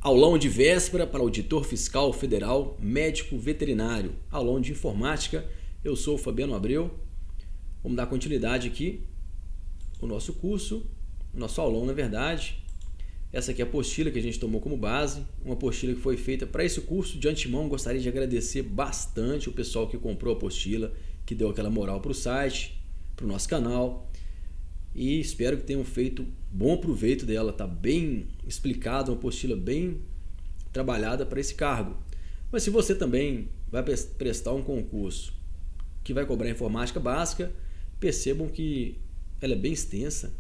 Aulão de véspera para auditor fiscal federal, médico veterinário. Aulão de informática. Eu sou o Fabiano Abreu. Vamos dar continuidade aqui ao nosso curso, nosso aulão, na verdade. Essa aqui é a apostila que a gente tomou como base, uma apostila que foi feita para esse curso. De antemão, gostaria de agradecer bastante o pessoal que comprou a apostila, que deu aquela moral para o site, para o nosso canal. E espero que tenham feito bom proveito dela. Está bem explicada, uma apostila bem trabalhada para esse cargo. Mas se você também vai prestar um concurso que vai cobrar informática básica, percebam que ela é bem extensa,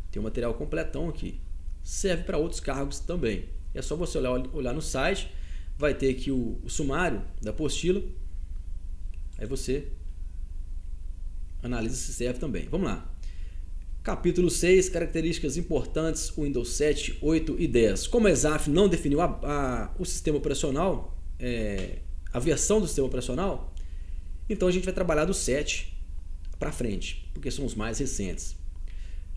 tem um material completão aqui. Serve para outros cargos também. É só você olhar no site, vai ter aqui o sumário da apostila, aí você analisa se serve também. Vamos lá. Capítulo 6, características importantes, Windows 7, 8 e 10. Como a ESAF não definiu o sistema operacional, a versão do sistema operacional, então a gente vai trabalhar do 7 para frente, porque são os mais recentes.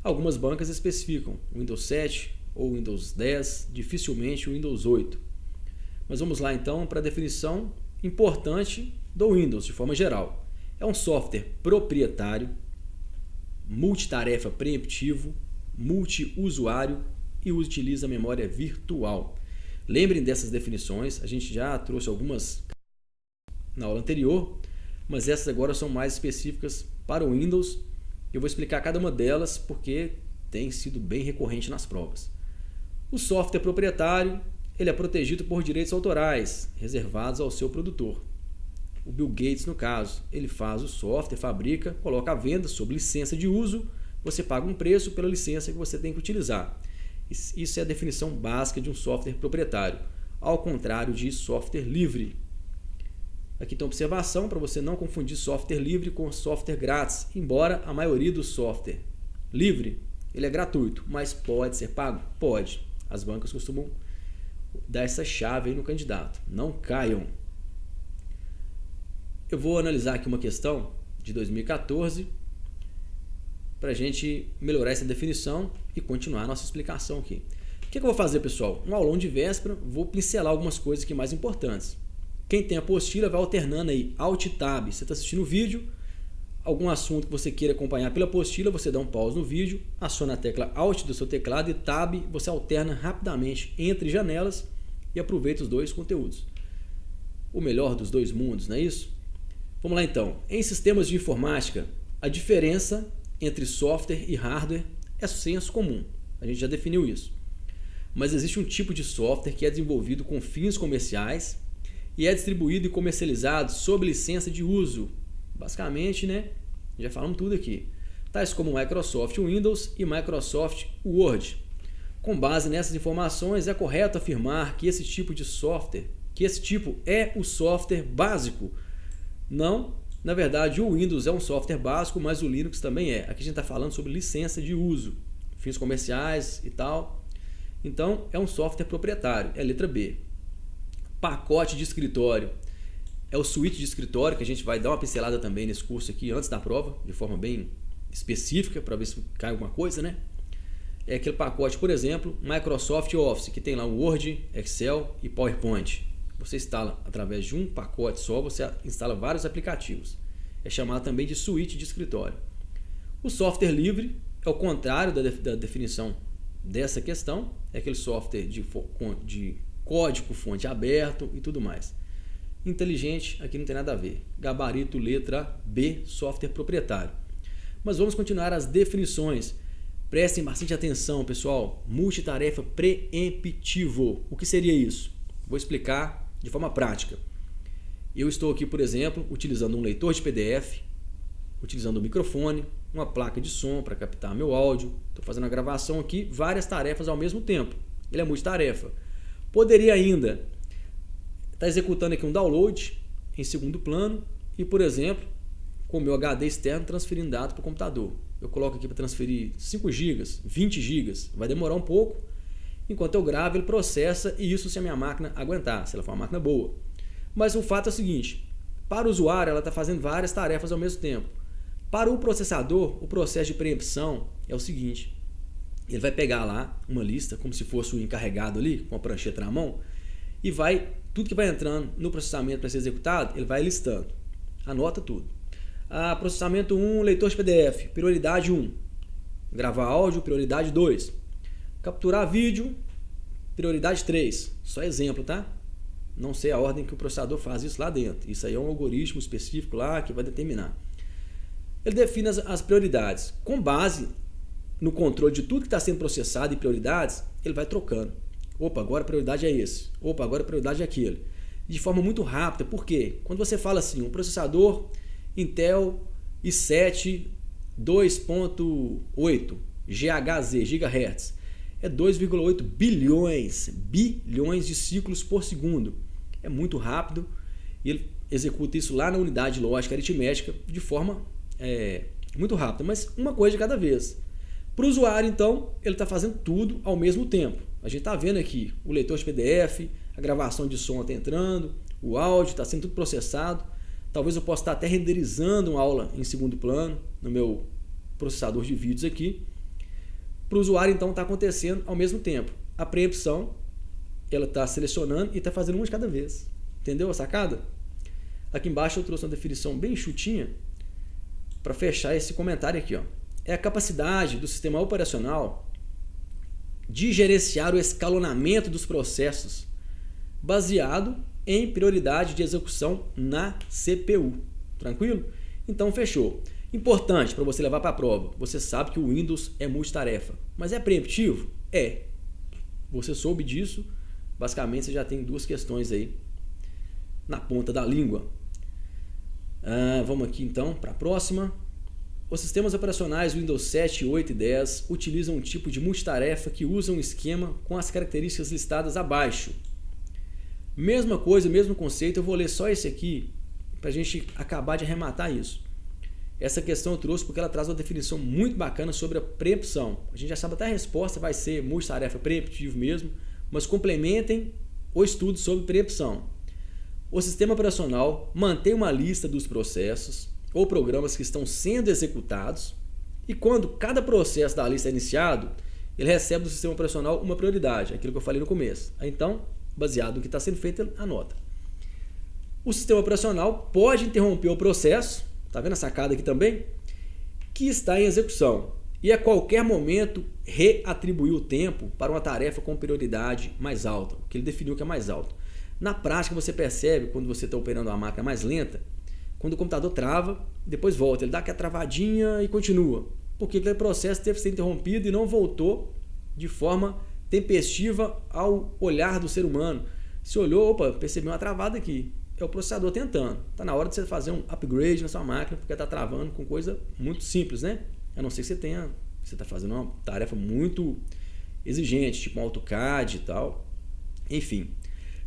Algumas bancas especificam Windows 7 ou Windows 10, dificilmente o Windows 8. Mas vamos lá então para a definição importante do Windows de forma geral. É um software proprietário, multitarefa preemptivo, multiusuário e utiliza memória virtual. Lembrem dessas definições, a gente já trouxe algumas na aula anterior, mas essas agora são mais específicas para o Windows. Eu vou explicar cada uma delas porque tem sido bem recorrente nas provas. O software proprietário, ele é protegido por direitos autorais, reservados ao seu produtor. O Bill Gates, no caso, ele faz o software, fabrica, coloca à venda sob licença de uso, você paga um preço pela licença que você tem que utilizar. Isso é a definição básica de um software proprietário, ao contrário de software livre. Aqui tem uma observação para você não confundir software livre com software grátis, embora a maioria do software livre ele é gratuito, mas pode ser pago? Pode. As bancas costumam dar essa chave aí no candidato. Não caiam. Eu vou analisar aqui uma questão de 2014 para a gente melhorar essa definição e continuar a nossa explicação aqui. O que eu vou fazer, pessoal? Um aulão de véspera, vou pincelar algumas coisas aqui mais importantes. Quem tem a apostila vai alternando aí Alt Tab. Você está assistindo o vídeo, algum assunto que você queira acompanhar pela apostila, você dá um pause no vídeo, aciona a tecla Alt do seu teclado e Tab, você alterna rapidamente entre janelas e aproveita os dois conteúdos. O melhor dos dois mundos, não é isso? Vamos lá então. Em sistemas de informática, a diferença entre software e hardware é senso comum. A gente já definiu isso. Mas existe um tipo de software que é desenvolvido com fins comerciais e é distribuído e comercializado sob licença de uso. Basicamente, né? Já falamos tudo aqui. Tais como Microsoft Windows e Microsoft Word. Com base nessas informações, é correto afirmar que esse tipo é o software básico. Não, na verdade o Windows é um software básico, mas o Linux também é. Aqui a gente está falando sobre licença de uso, fins comerciais e tal. Então é um software proprietário, é a letra B. Pacote de escritório é o suíte de escritório, que a gente vai dar uma pincelada também nesse curso aqui antes da prova, de forma bem específica, para ver se cai alguma coisa, né? É aquele pacote, por exemplo, Microsoft Office, que tem lá o Word, Excel e PowerPoint. Você instala através de um pacote só, você instala vários aplicativos. É chamado também de suíte de escritório. O software livre é o contrário da definição dessa questão. É aquele software de código fonte aberto e tudo mais. Inteligente, aqui não tem nada a ver. Gabarito, letra B, software proprietário. Mas vamos continuar as definições. Prestem bastante atenção, pessoal. Multitarefa preemptivo. O que seria isso? Vou explicar de forma prática. Eu estou aqui, por exemplo, utilizando um leitor de PDF, utilizando um microfone, uma placa de som para captar meu áudio. Estou fazendo a gravação aqui, várias tarefas ao mesmo tempo. Ele é multitarefa. Poderia ainda estar executando aqui um download em segundo plano e, por exemplo, com o meu HD externo transferindo dados para o computador. Eu coloco aqui para transferir 5 GB, 20 GB. Vai demorar um pouco. Enquanto eu gravo, ele processa, e isso se a minha máquina aguentar, se ela for uma máquina boa. Mas o fato é o seguinte, para o usuário ela está fazendo várias tarefas ao mesmo tempo. Para o processador, o processo de preempção é o seguinte, ele vai pegar lá uma lista, como se fosse o encarregado ali, com a prancheta na mão, e vai, tudo que vai entrando no processamento para ser executado, ele vai listando. Anota tudo. Processamento 1, leitor de PDF, prioridade 1. Gravar áudio, prioridade 2. Capturar vídeo, prioridade 3. Só exemplo, tá? Não sei a ordem que o processador faz isso lá dentro. Isso aí é um algoritmo específico lá que vai determinar. Ele define as prioridades. Com base no controle de tudo que está sendo processado e prioridades, ele vai trocando. Opa, agora a prioridade é esse. Opa, agora a prioridade é aquele. De forma muito rápida. Por quê? Quando você fala assim, um processador Intel i7 2.8 GHz, é 2,8 bilhões de ciclos por segundo. É muito rápido e ele executa isso lá na unidade lógica aritmética de forma muito rápida, mas uma coisa de cada vez. Para o usuário, então, ele está fazendo tudo ao mesmo tempo. A gente está vendo aqui o leitor de PDF, a gravação de som está entrando, o áudio está sendo tudo processado. Talvez eu possa estar até renderizando uma aula em segundo plano no meu processador de vídeos aqui. Para o usuário, então, está acontecendo ao mesmo tempo. A preempção, ela está selecionando e está fazendo uma de cada vez. Entendeu a sacada? Aqui embaixo eu trouxe uma definição bem chutinha para fechar esse comentário aqui. Ó. É a capacidade do sistema operacional de gerenciar o escalonamento dos processos baseado em prioridade de execução na CPU. Tranquilo? Então, fechou. Importante para você levar para a prova, você sabe que o Windows é multitarefa, mas é preemptivo? É. Você soube disso, basicamente você já tem duas questões aí na ponta da língua. Vamos aqui então para a próxima. Os sistemas operacionais Windows 7, 8 e 10 utilizam um tipo de multitarefa que usa um esquema com as características listadas abaixo. Mesma coisa, mesmo conceito, eu vou ler só esse aqui para a gente acabar de arrematar isso. Essa questão eu trouxe porque ela traz uma definição muito bacana sobre a preempção. A gente já sabe até a resposta vai ser multitarefa preemptivo mesmo, mas complementem o estudo sobre preempção. O sistema operacional mantém uma lista dos processos ou programas que estão sendo executados e quando cada processo da lista é iniciado, ele recebe do sistema operacional uma prioridade, aquilo que eu falei no começo. Então, baseado no que está sendo feito, ele anota. O sistema operacional pode interromper o processo, está vendo a sacada aqui também? Que está em execução e a qualquer momento reatribuir o tempo para uma tarefa com prioridade mais alta, o que ele definiu que é mais alto. Na prática você percebe, quando você está operando uma máquina mais lenta, quando o computador trava, depois volta, ele dá aquela travadinha e continua, porque aquele processo teve que ser interrompido e não voltou de forma tempestiva ao olhar do ser humano. Se olhou, opa, percebeu uma travada aqui. É o processador tentando. Está na hora de você fazer um upgrade na sua máquina, porque está travando com coisa muito simples, né? A não ser que você está fazendo uma tarefa muito exigente, tipo um AutoCAD e tal. Enfim,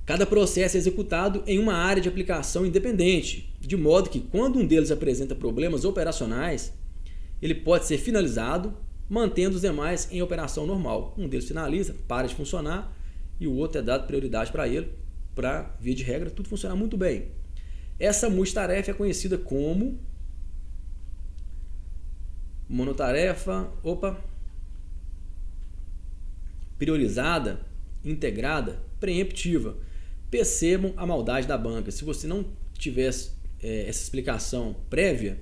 cada processo é executado em uma área de aplicação independente, de modo que quando um deles apresenta problemas operacionais, ele pode ser finalizado, mantendo os demais em operação normal. Um deles finaliza, para de funcionar, e o outro é dado prioridade para ele, para, via de regra, tudo funcionar muito bem. Essa multitarefa é conhecida como monotarefa, priorizada, integrada, preemptiva. Percebam a maldade da banca. Se você não tivesse essa explicação prévia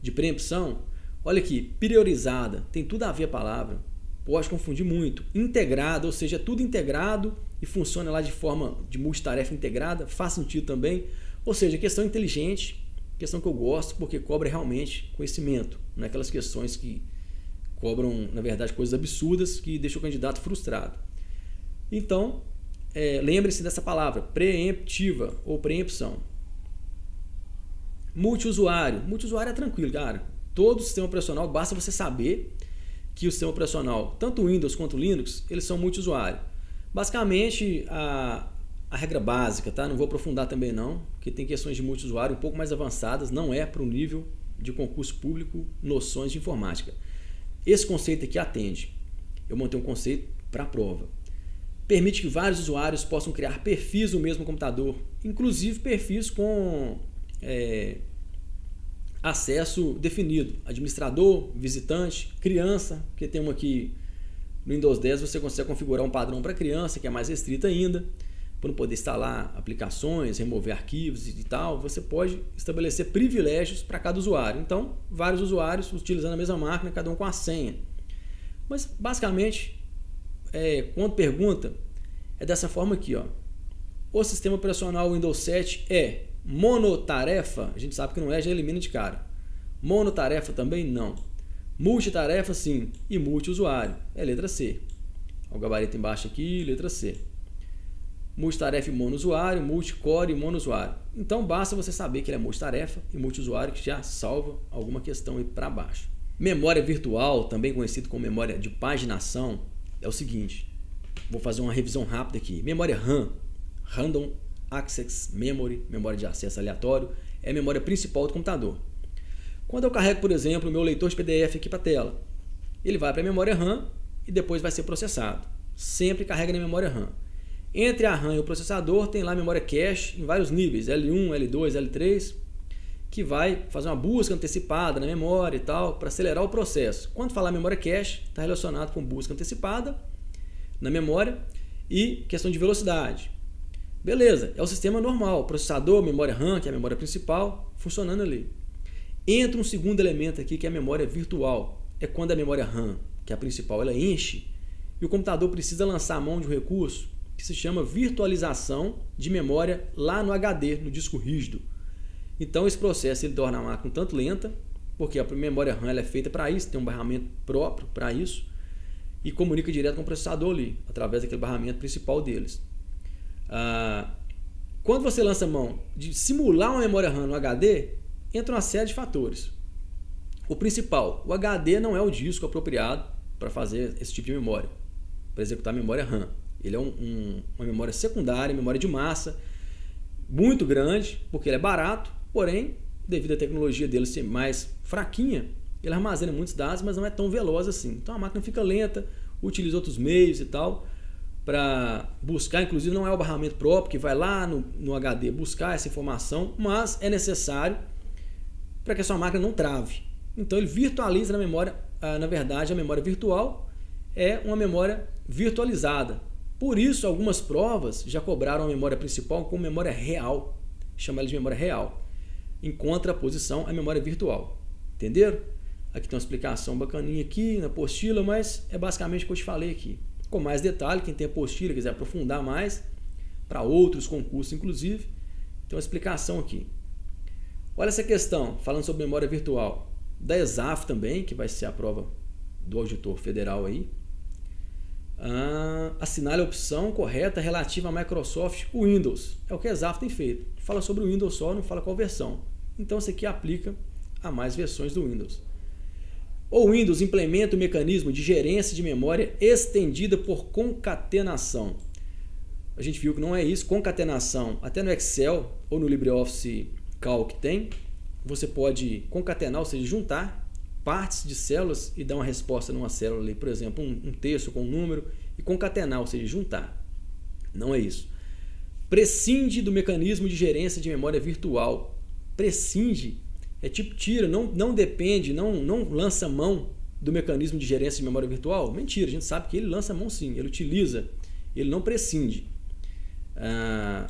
de preempção, olha aqui, priorizada, tem tudo a ver a palavra, pode confundir muito. Integrada, ou seja, tudo integrado e funciona lá de forma de multitarefa integrada, faz sentido também. Ou seja, questão inteligente, questão que eu gosto porque cobra realmente conhecimento, não é aquelas questões que cobram, na verdade, coisas absurdas que deixam o candidato frustrado. Então, lembre-se dessa palavra, preemptiva ou preempção. Multiusuário. Multiusuário é tranquilo, cara. Todo sistema operacional, basta você saber que o sistema operacional, tanto o Windows quanto o Linux, eles são multiusuário. Basicamente, a regra básica, tá? Não vou aprofundar também não, porque tem questões de multiusuário um pouco mais avançadas, não é para o nível de concurso público, noções de informática. Esse conceito aqui atende. Eu montei um conceito para a prova. Permite que vários usuários possam criar perfis no mesmo computador, inclusive perfis com acesso definido, administrador, visitante, criança, que tem uma aqui No Windows 10 você consegue configurar um padrão para criança, que é mais restrito ainda, para não poder instalar aplicações, remover arquivos e tal. Você pode estabelecer privilégios para cada usuário. Então, vários usuários utilizando a mesma máquina, cada um com a senha. Mas, basicamente, quando pergunta, é dessa forma aqui, ó. O sistema operacional Windows 7 é monotarefa? A gente sabe que não é, já elimina de cara. Monotarefa também não. Multitarefa sim. E multiusuário é letra C. O gabarito embaixo aqui, letra C. Multitarefa e monousuário, multicore e monousuário. Então basta você saber que ele é multitarefa e multiusuário, que já salva alguma questão aí para baixo. Memória virtual, também conhecido como memória de paginação, é o seguinte. Vou fazer uma revisão rápida aqui. Memória RAM, Random Access Memory, memória de acesso aleatório, é a memória principal do computador. Quando eu carrego, por exemplo, o meu leitor de PDF aqui para a tela, ele vai para a memória RAM e depois vai ser processado. Sempre carrega na memória RAM. Entre a RAM e o processador tem lá a memória cache em vários níveis, L1, L2, L3, que vai fazer uma busca antecipada na memória e tal, para acelerar o processo. Quando falar memória cache, está relacionado com busca antecipada na memória e questão de velocidade. Beleza, é o sistema normal, processador, memória RAM, que é a memória principal, funcionando ali. Entra um segundo elemento aqui, que é a memória virtual. É quando a memória RAM, que é a principal, ela enche e o computador precisa lançar a mão de um recurso que se chama virtualização de memória lá no HD, no disco rígido. Então esse processo ele torna a máquina um tanto lenta, porque a memória RAM ela é feita para isso, tem um barramento próprio para isso e comunica direto com o processador ali, através daquele barramento principal deles. Quando você lança a mão de simular uma memória RAM no HD, entra uma série de fatores. O principal, o HD não é o disco apropriado para fazer esse tipo de memória, para executar a memória RAM. Ele é uma memória secundária, memória de massa, muito grande, porque ele é barato, porém, devido à tecnologia dele ser mais fraquinha, ele armazena muitos dados, mas não é tão veloz assim. Então a máquina fica lenta, utiliza outros meios e tal, para buscar, inclusive não é o barramento próprio que vai lá no HD buscar essa informação, mas é necessário para que a sua máquina não trave. Então ele virtualiza na memória, na verdade a memória virtual é uma memória virtualizada. Por isso algumas provas já cobraram a memória principal como memória real, chama ela de memória real, em contraposição à memória virtual. Entenderam? Aqui tem uma explicação bacaninha aqui na apostila, mas é basicamente o que eu te falei aqui. Com mais detalhe, quem tem apostila quiser aprofundar mais, para outros concursos inclusive, tem uma explicação aqui. Olha essa questão, falando sobre memória virtual, da ESAF também, que vai ser a prova do auditor federal aí. Assinale a opção correta relativa a Microsoft Windows. É o que a ESAF tem feito. Fala sobre o Windows só, não fala qual versão. Então isso aqui aplica a mais versões do Windows. O Windows implementa o mecanismo de gerência de memória estendida por concatenação. A gente viu que não é isso. Concatenação, até no Excel ou no LibreOffice Calc tem. Você pode concatenar, ou seja, juntar partes de células e dar uma resposta numa célula ali, por exemplo, um texto com um número, e concatenar, ou seja, juntar. Não é isso. Prescinde do mecanismo de gerência de memória virtual. Prescinde é tipo tira, não depende, não lança mão do mecanismo de gerência de memória virtual. Mentira, a gente sabe que ele lança mão sim, ele utiliza, ele não prescinde.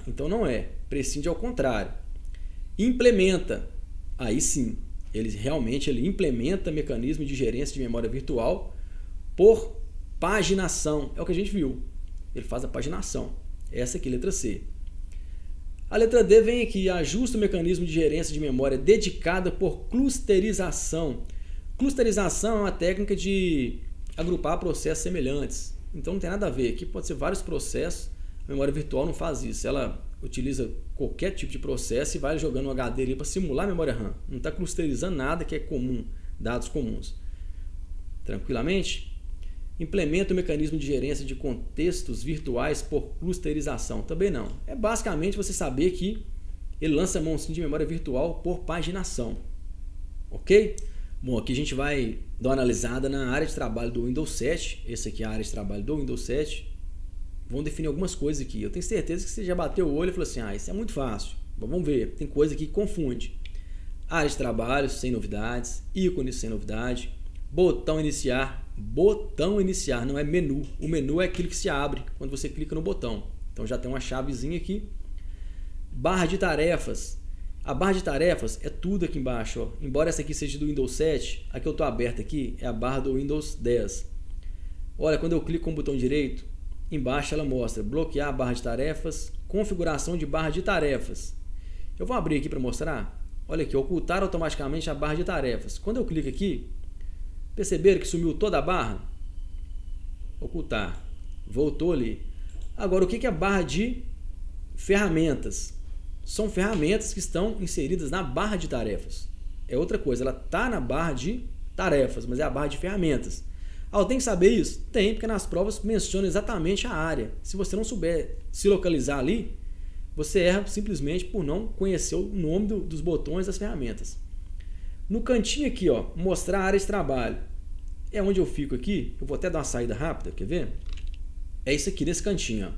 Então não é, prescinde ao contrário. Implementa, aí sim, ele implementa mecanismo de gerência de memória virtual por paginação, é o que a gente viu, ele faz a paginação, essa aqui, letra C. A letra D vem aqui, ajusta o mecanismo de gerência de memória dedicada por clusterização. Clusterização é uma técnica de agrupar processos semelhantes, então não tem nada a ver, aqui pode ser vários processos, a memória virtual não faz isso, ela utiliza qualquer tipo de processo e vai jogando um HD ali para simular a memória RAM. Não está clusterizando nada que é comum, dados comuns. Tranquilamente? Implementa o mecanismo de gerência de contextos virtuais por clusterização. Também não. É basicamente você saber que ele lança mão de memória virtual por paginação. Ok? Bom, aqui a gente vai dar uma analisada na área de trabalho do Windows 7. Essa aqui é a área de trabalho do Windows 7. Vamos definir algumas coisas aqui. Eu tenho certeza que você já bateu o olho e falou assim, isso é muito fácil. Mas vamos ver, tem coisa aqui que confunde. Área de trabalho sem novidades, ícones sem novidade, botão iniciar botão iniciar, não é menu. O menu é aquilo que se abre quando você clica no botão. Então já tem uma chavezinha aqui. Barra de tarefas. A barra de tarefas é tudo aqui embaixo. Ó. Embora essa aqui seja do Windows 7, a que eu estou aberta aqui é a barra do Windows 10. Olha, quando eu clico com o botão direito, embaixo ela mostra bloquear a barra de tarefas, configuração de barra de tarefas. Eu vou abrir aqui para mostrar. Olha aqui, ocultar automaticamente a barra de tarefas. Quando eu clico aqui, perceberam que sumiu toda a barra? Ocultar. Voltou ali. Agora, o que é a barra de ferramentas? São ferramentas que estão inseridas na barra de tarefas. É outra coisa, ela está na barra de tarefas, mas é a barra de ferramentas. Eu tenho que saber isso? Tem, porque nas provas menciona exatamente a área. Se você não souber se localizar ali, você erra simplesmente por não conhecer o nome dos botões das ferramentas. No cantinho aqui, ó, mostrar a área de trabalho. É onde eu fico aqui. Eu vou até dar uma saída rápida, quer ver? É isso aqui, nesse cantinho. Ó.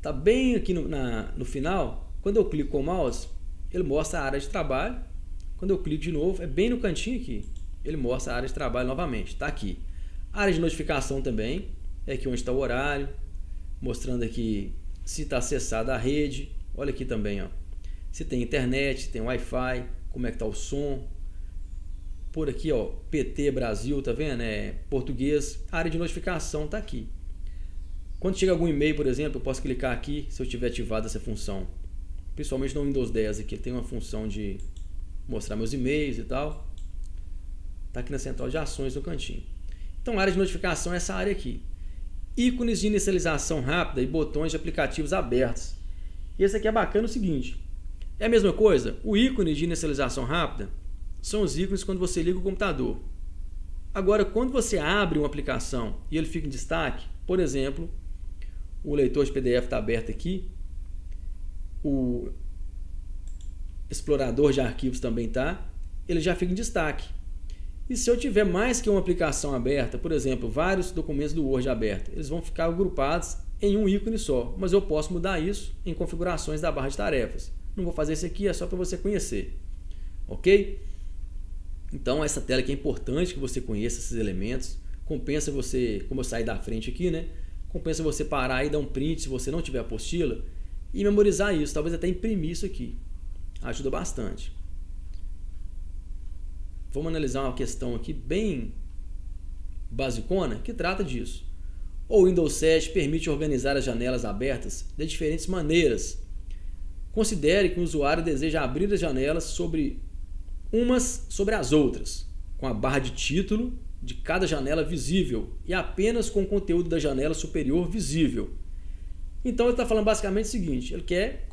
Tá bem aqui no final. Quando eu clico com o mouse, ele mostra a área de trabalho. Quando eu clico de novo, é bem no cantinho aqui. Ele mostra a área de trabalho novamente. Está aqui. A área de notificação também. É aqui onde está o horário. Mostrando aqui se está acessada a rede. Olha aqui também. Ó. Se tem internet, se tem Wi-Fi. Como é que está o som. Por aqui, ó, PT Brasil, tá vendo? É português. A área de notificação está aqui. Quando chega algum e-mail, por exemplo, eu posso clicar aqui se eu tiver ativado essa função. Principalmente no Windows 10 aqui, ele tem uma função de mostrar meus e-mails e tal. Está aqui na central de ações no cantinho. Então a área de notificação é essa área aqui. Ícones de inicialização rápida e botões de aplicativos abertos. E esse aqui é bacana o seguinte. É a mesma coisa? O ícone de inicialização rápida são os ícones quando você liga o computador. Agora, quando você abre uma aplicação e ele fica em destaque, por exemplo, o leitor de PDF está aberto aqui, o explorador de arquivos também está, ele já fica em destaque. E se eu tiver mais que uma aplicação aberta, por exemplo, vários documentos do Word abertos, eles vão ficar agrupados em um ícone só, mas eu posso mudar isso em configurações da barra de tarefas. Não vou fazer isso aqui, é só para você conhecer. Ok? Então essa tela aqui é importante que você conheça esses elementos. Compensa você, como eu saí da frente aqui, né? Compensa você parar e dar um print se você não tiver apostila e memorizar isso, talvez até imprimir isso aqui. Ajuda bastante. Vamos analisar uma questão aqui bem basicona que trata disso. O Windows 7 permite organizar as janelas abertas de diferentes maneiras. Considere que o usuário deseja abrir as janelas umas sobre as outras, com a barra de título de cada janela visível e apenas com o conteúdo da janela superior visível. Então ele está falando basicamente o seguinte, ele quer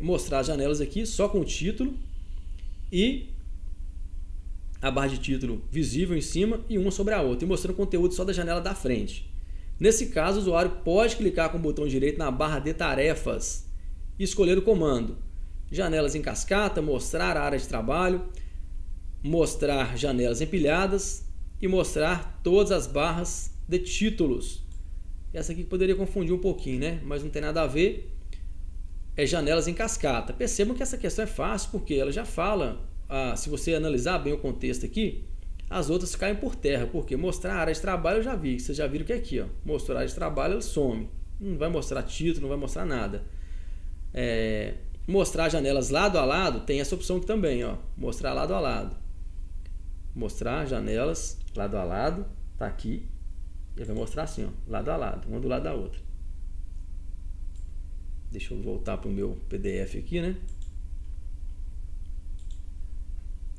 mostrar as janelas aqui só com o título e a barra de título visível em cima e uma sobre a outra, e mostrando o conteúdo só da janela da frente. Nesse caso, o usuário pode clicar com o botão direito na barra de tarefas e escolher o comando janelas em cascata, mostrar a área de trabalho, mostrar janelas empilhadas e mostrar todas as barras de títulos. Essa aqui poderia confundir um pouquinho, né? Mas não tem nada a ver. É janelas em cascata. Percebam que essa questão é fácil porque ela já fala, se você analisar bem o contexto aqui, as outras caem por terra, porque mostrar a área de trabalho eu já vi, vocês já viram que é aqui, ó, mostrar a área de trabalho ela some, não vai mostrar título, não vai mostrar nada. Mostrar janelas lado a lado, tem essa opção aqui também, ó, mostrar lado a lado. Mostrar janelas lado a lado, tá aqui, ele vai mostrar assim, ó, lado a lado, uma do lado da outra. Deixa eu voltar para o meu PDF aqui, né?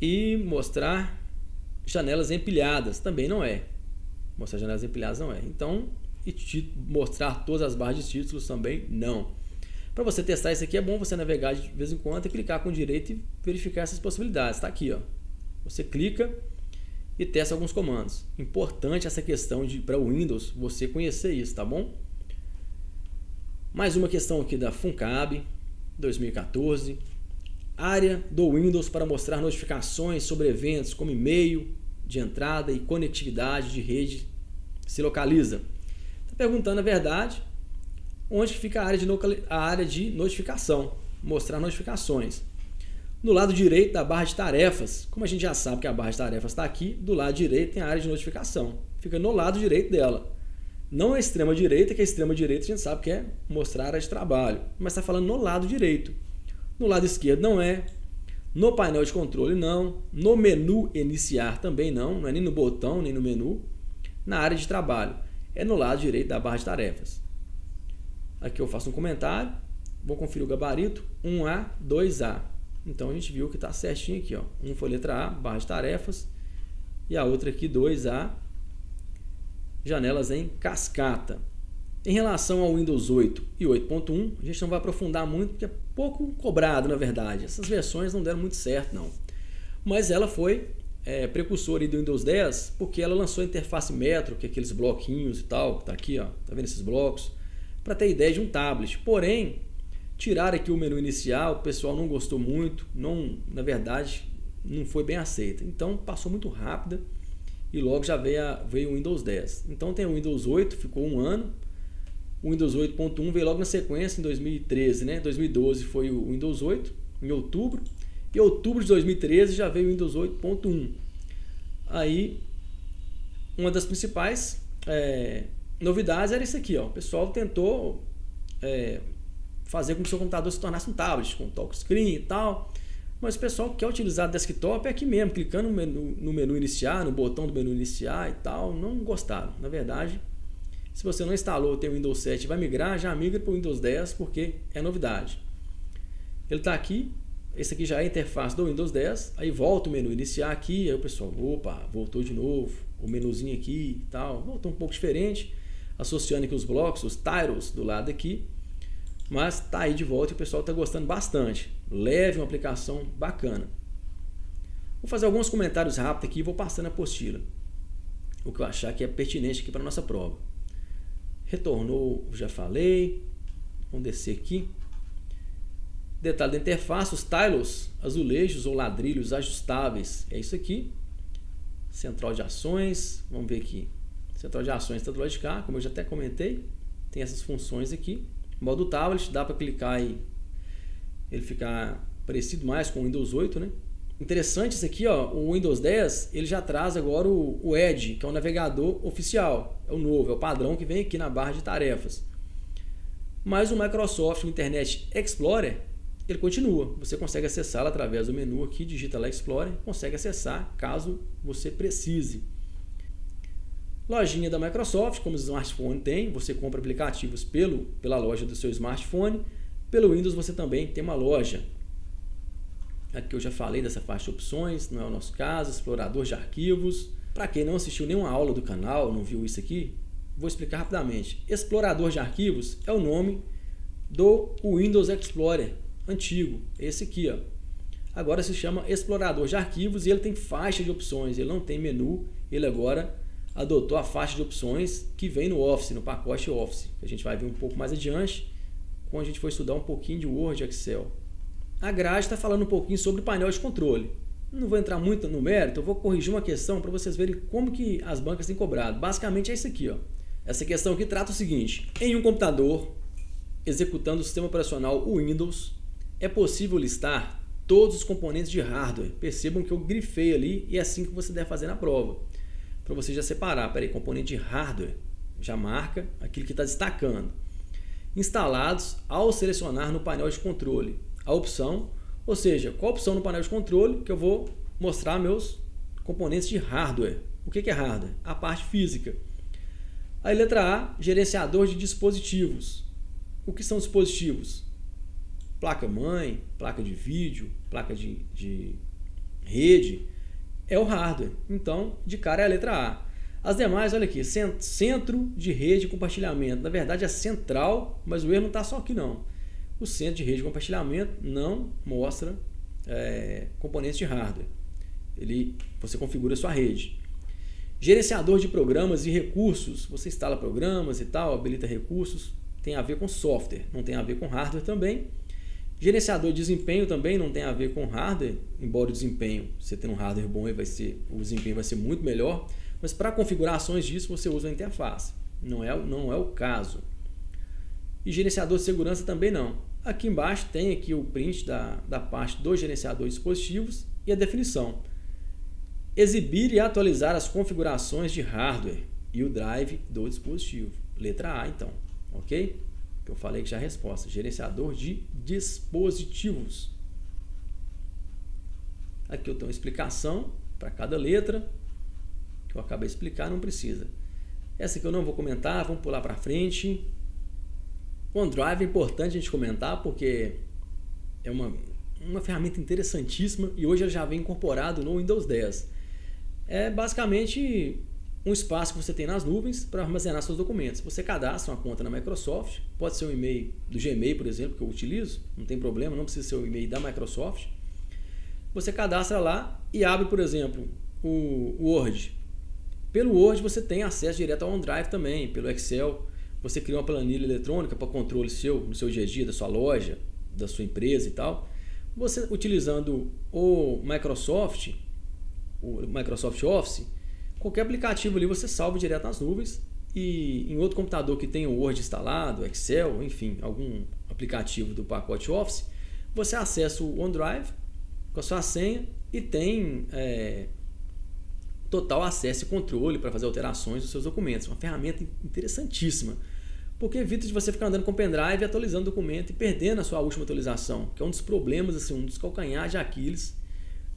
E mostrar janelas empilhadas, também não é. Mostrar janelas empilhadas não é. Então, mostrar todas as barras de títulos também não. Para você testar isso aqui é bom você navegar de vez em quando e clicar com o direito e verificar essas possibilidades. Está aqui, ó. Você clica e testa alguns comandos. Importante essa questão para o Windows você conhecer isso, tá bom? Mais uma questão aqui da FUNCAB 2014. Área do Windows para mostrar notificações sobre eventos como e-mail de entrada e conectividade de rede se localiza. Está perguntando, na verdade, onde fica a área de notificação, mostrar notificações. No lado direito da barra de tarefas, como a gente já sabe que a barra de tarefas está aqui, do lado direito tem a área de notificação. fica no lado direito dela. Não a extrema direita, que a extrema direita a gente sabe que é mostrar a área de trabalho, mas está falando no lado direito. No lado esquerdo não é, no painel de controle não, no menu iniciar também não é nem no botão, nem no menu. Na área de trabalho, é no lado direito da barra de tarefas. Aqui eu faço um comentário, vou conferir o gabarito, 1A, 2A. Então a gente viu que está certinho aqui, ó. Um foi letra A, barra de tarefas, e a outra aqui 2A, janelas em cascata. Em relação ao Windows 8 e 8.1, a gente não vai aprofundar muito, porque é pouco cobrado, na verdade. Essas versões não deram muito certo, não. Mas ela foi precursora do Windows 10, porque ela lançou a interface Metro, que é aqueles bloquinhos e tal, que tá aqui, ó, tá vendo esses blocos, para ter ideia de um tablet. Porém, tiraram aqui o menu inicial, o pessoal não gostou muito, não, na verdade, não foi bem aceita. Então, passou muito rápida e logo já veio o Windows 10. Então, tem o Windows 8, ficou um ano. O Windows 8.1 veio logo na sequência, em 2013, né? 2012 foi o Windows 8, em outubro. Em outubro de 2013 já veio o Windows 8.1. Aí, uma das principais novidades era isso aqui, ó. O pessoal tentou fazer com que o seu computador se tornasse um tablet, com touchscreen e tal. Mas o pessoal que quer utilizar desktop é aqui mesmo, clicando no menu iniciar, no botão do menu iniciar e tal. Não gostaram. Na verdade, se você não instalou, tem o Windows 7 e vai migrar, já migra para o Windows 10 porque é novidade. Ele está aqui. Esse aqui já é a interface do Windows 10, aí volta o menu iniciar aqui, aí o pessoal, opa, voltou de novo, o menuzinho aqui e tal, voltou um pouco diferente, associando aqui os blocos, os tiles do lado aqui, mas tá aí de volta e o pessoal está gostando bastante, leve, uma aplicação bacana. Vou fazer alguns comentários rápidos aqui e vou passando a apostila, o que eu achar que é pertinente aqui para a nossa prova. Retornou, já falei, vamos descer aqui. Detalhe da interface, os tiles, azulejos ou ladrilhos ajustáveis, é isso aqui. Central de ações, vamos ver aqui. Central de ações está do lado de cá, como eu já até comentei, tem essas funções aqui. Modo tablet, dá para clicar e ele ficar parecido mais com o Windows 8, né? Interessante isso aqui, ó, o Windows 10, ele já traz agora o Edge, que é o navegador oficial, é o novo, é o padrão que vem aqui na barra de tarefas. Mas o Microsoft Internet Explorer, ele continua, você consegue acessá-lo através do menu aqui, digita lá Explorer, consegue acessar caso você precise. Lojinha da Microsoft, como o smartphone tem, você compra aplicativos pela loja do seu smartphone, pelo Windows você também tem uma loja. Aqui eu já falei dessa faixa de opções, não é o nosso caso, explorador de arquivos. Para quem não assistiu nenhuma aula do canal, não viu isso aqui, vou explicar rapidamente. Explorador de arquivos é o nome do Windows Explorer antigo, esse aqui, ó. Agora se chama explorador de arquivos e ele tem faixa de opções, ele não tem menu, ele agora adotou a faixa de opções que vem no Office, no pacote Office, que a gente vai ver um pouco mais adiante, quando a gente for estudar um pouquinho de Word e Excel. A grade está falando um pouquinho sobre o painel de controle. Não vou entrar muito no mérito, eu vou corrigir uma questão para vocês verem como que as bancas têm cobrado. Basicamente é isso aqui, ó. Essa questão aqui trata o seguinte: em um computador executando o sistema operacional Windows, é possível listar todos os componentes de hardware. Percebam que eu grifei ali e é assim que você deve fazer na prova. Para você já separar, peraí, componente de hardware, já marca aquilo que está destacando. Instalados ao selecionar no painel de controle a opção, ou seja, qual opção no painel de controle que eu vou mostrar meus componentes de hardware. O que é hardware? A parte física. Aí letra A, gerenciador de dispositivos. O que são dispositivos? Placa-mãe, placa de vídeo, placa de rede, é o hardware. Então, de cara é a letra A. As demais, olha aqui, centro de rede e compartilhamento. Na verdade é central, mas o erro não está só aqui não. O centro de rede de compartilhamento não mostra componentes de hardware. Você configura a sua rede. Gerenciador de programas e recursos. Você instala programas e tal, habilita recursos. Tem a ver com software, não tem a ver com hardware também. Gerenciador de desempenho também não tem a ver com hardware, embora o desempenho, você tendo um hardware bom, o desempenho vai ser muito melhor, mas para configurações disso você usa a interface, não é o caso. E gerenciador de segurança também não. Aqui embaixo tem aqui o print da parte do gerenciador de dispositivos e a definição. Exibir e atualizar as configurações de hardware. e o drive do dispositivo. Letra A, então, ok? Que eu falei que já é a resposta, gerenciador de dispositivos. Aqui eu tenho uma explicação para cada letra, que eu acabei de explicar, não precisa. Essa aqui eu não vou comentar, vamos pular para frente. O OneDrive é importante a gente comentar, porque é uma ferramenta interessantíssima e hoje ele já vem incorporado no Windows 10. É basicamente um espaço que você tem nas nuvens para armazenar seus documentos. Você cadastra uma conta na Microsoft, pode ser um e-mail do Gmail, por exemplo, que eu utilizo, não tem problema, não precisa ser o e-mail da Microsoft. Você cadastra lá e abre, por exemplo, o Word. Pelo Word você tem acesso direto ao OneDrive também, pelo Excel. Você cria uma planilha eletrônica para controle no seu dia a dia, da sua loja, da sua empresa e tal. Você utilizando o Microsoft Office, qualquer aplicativo ali você salva direto nas nuvens, e em outro computador que tenha o Word instalado, Excel, enfim, algum aplicativo do pacote Office, você acessa o OneDrive com a sua senha e tem total acesso e controle para fazer alterações dos seus documentos. Uma ferramenta interessantíssima, porque evita de você ficar andando com o pendrive, atualizando o documento e perdendo a sua última atualização, que é um dos problemas, assim, um dos calcanhares de Aquiles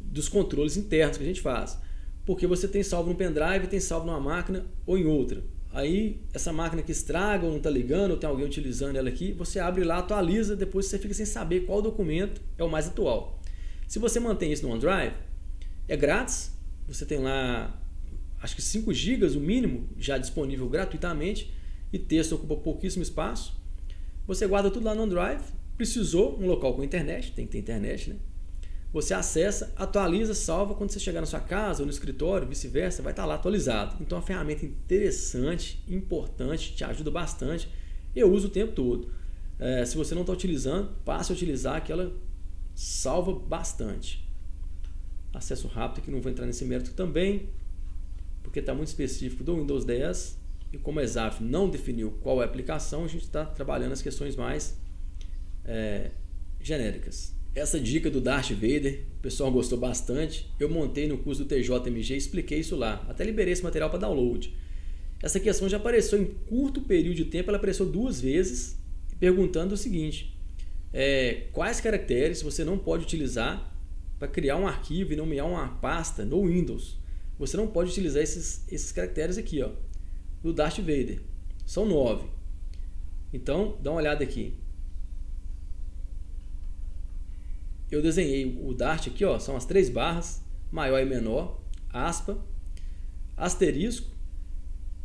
dos controles internos que a gente faz. Porque você tem salvo no pendrive, tem salvo numa máquina ou em outra. Aí essa máquina que estraga ou não está ligando, ou tem alguém utilizando ela aqui, você abre lá, atualiza, depois você fica sem saber qual documento é o mais atual. Se você mantém isso no OneDrive, é grátis, você tem lá acho que 5 GB o mínimo já disponível gratuitamente, e texto ocupa pouquíssimo espaço. Você guarda tudo lá no OneDrive, precisou um local com internet, tem que ter internet, né? Você acessa, atualiza, salva, quando você chegar na sua casa ou no escritório, vice-versa, vai estar lá atualizado. Então é uma ferramenta interessante, importante, te ajuda bastante. Eu uso o tempo todo. Se você não está utilizando, passe a utilizar, que ela salva bastante. Acesso rápido, que não vou entrar nesse mérito também, porque está muito específico do Windows 10, e como a Exaf não definiu qual é a aplicação, a gente está trabalhando as questões mais genéricas. Essa dica do Darth Vader, o pessoal gostou bastante. Eu montei no curso do TJMG e expliquei isso lá. Até liberei esse material para download. Essa questão já apareceu em curto período de tempo, ela apareceu 2 vezes, perguntando o seguinte: quais caracteres você não pode utilizar para criar um arquivo e nomear uma pasta no Windows? Você não pode utilizar esses caracteres aqui, ó, do Darth Vader. São 9. Então, dá uma olhada aqui. Eu desenhei o Dart aqui, ó, são as 3 barras, maior e menor, aspa, asterisco,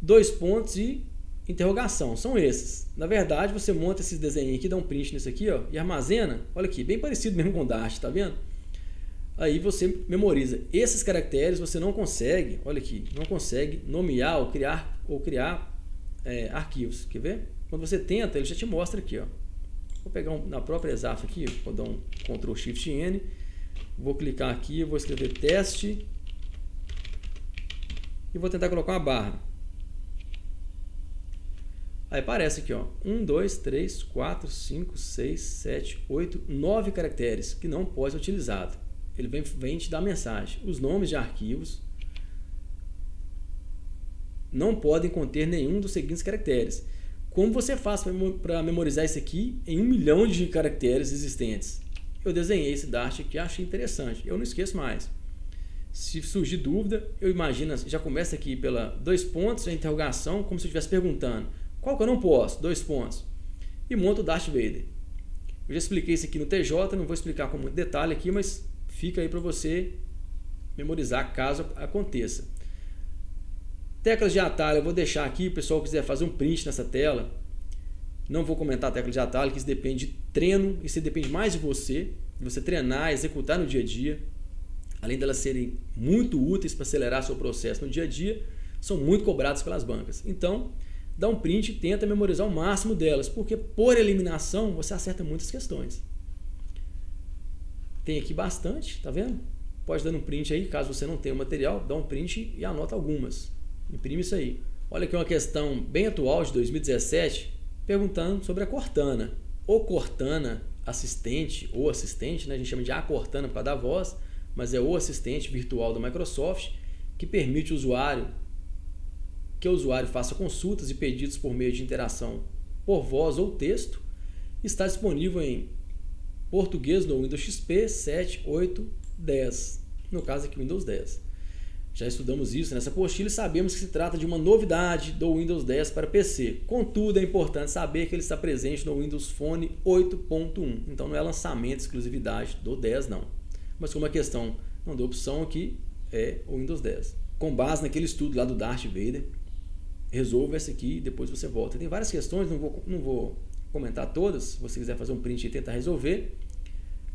2 pontos e interrogação. São esses. Na verdade, você monta esses desenhos aqui, dá um print nisso aqui, ó, e armazena. Olha aqui, bem parecido mesmo com o Dart, tá vendo? Aí você memoriza. Esses caracteres você não consegue, olha aqui, não consegue nomear ou criar arquivos. Quer ver? Quando você tenta, ele já te mostra aqui, ó. Vou pegar na própria Exaf aqui, vou dar um Ctrl Shift N, vou clicar aqui, vou escrever teste e vou tentar colocar uma barra. Aí aparece aqui, ó, 1, 2, 3, 4, 5, 6, 7, 8, 9 caracteres que não pode ser utilizado. Ele vem te dar mensagem. Os nomes de arquivos não podem conter nenhum dos seguintes caracteres. Como você faz para memorizar isso aqui em 1 milhão de caracteres existentes? Eu desenhei esse Dart aqui, achei interessante. Eu não esqueço mais. Se surgir dúvida, eu imagino, já começa aqui pela 2 pontos, a interrogação, como se eu estivesse perguntando. Qual que eu não posso? 2 pontos. E monto o Darth Vader. Eu já expliquei isso aqui no TJ, não vou explicar com muito detalhe aqui, mas fica aí para você memorizar caso aconteça. Teclas de atalho eu vou deixar aqui, o pessoal quiser fazer um print nessa tela. Não vou comentar a tecla de atalho, que isso depende de treino, isso depende mais de você treinar, executar no dia a dia. Além delas serem muito úteis para acelerar seu processo no dia a dia, são muito cobradas pelas bancas. Então, dá um print e tenta memorizar o máximo delas, porque por eliminação você acerta muitas questões. Tem aqui bastante, tá vendo? Pode dar um print aí, caso você não tenha o material, dá um print e anota algumas. Imprime isso aí. Olha aqui uma questão bem atual de 2017, perguntando sobre a Cortana. O Cortana assistente ou assistente, né? A gente chama de a Cortana por causa da voz, mas é o assistente virtual da Microsoft que permite o usuário que o usuário faça consultas e pedidos por meio de interação por voz ou texto. Está disponível em português no Windows XP 7, 8, 10. No caso aqui, Windows 10. Já estudamos isso nessa apostila e sabemos que se trata de uma novidade do Windows 10 para PC. Contudo, é importante saber que ele está presente no Windows Phone 8.1. Então não é lançamento, exclusividade do 10 não. Mas como a questão não deu opção aqui, é o Windows 10. Com base naquele estudo lá do Darth Vader, resolva essa aqui e depois você volta. Tem várias questões, não vou comentar todas. Se você quiser fazer um print e tentar resolver,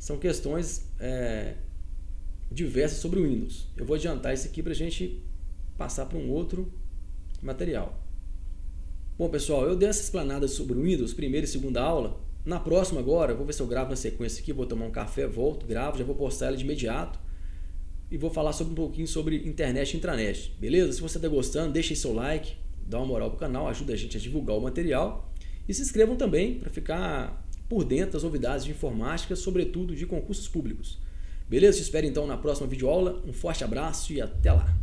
são questões diversas sobre o Windows. Eu vou adiantar isso aqui para a gente passar para um outro material. Bom, pessoal, eu dei essa explanada sobre o Windows, primeira e segunda aula. Na próxima agora, eu vou ver se eu gravo na sequência aqui, vou tomar um café, volto, gravo, já vou postar ela de imediato. E vou falar um pouquinho sobre internet e intranet, beleza? Se você está gostando, deixe seu like, dá uma moral pro canal, ajuda a gente a divulgar o material. E se inscrevam também para ficar por dentro das novidades de informática, sobretudo de concursos públicos. Beleza? Te espero então na próxima videoaula. Um forte abraço e até lá!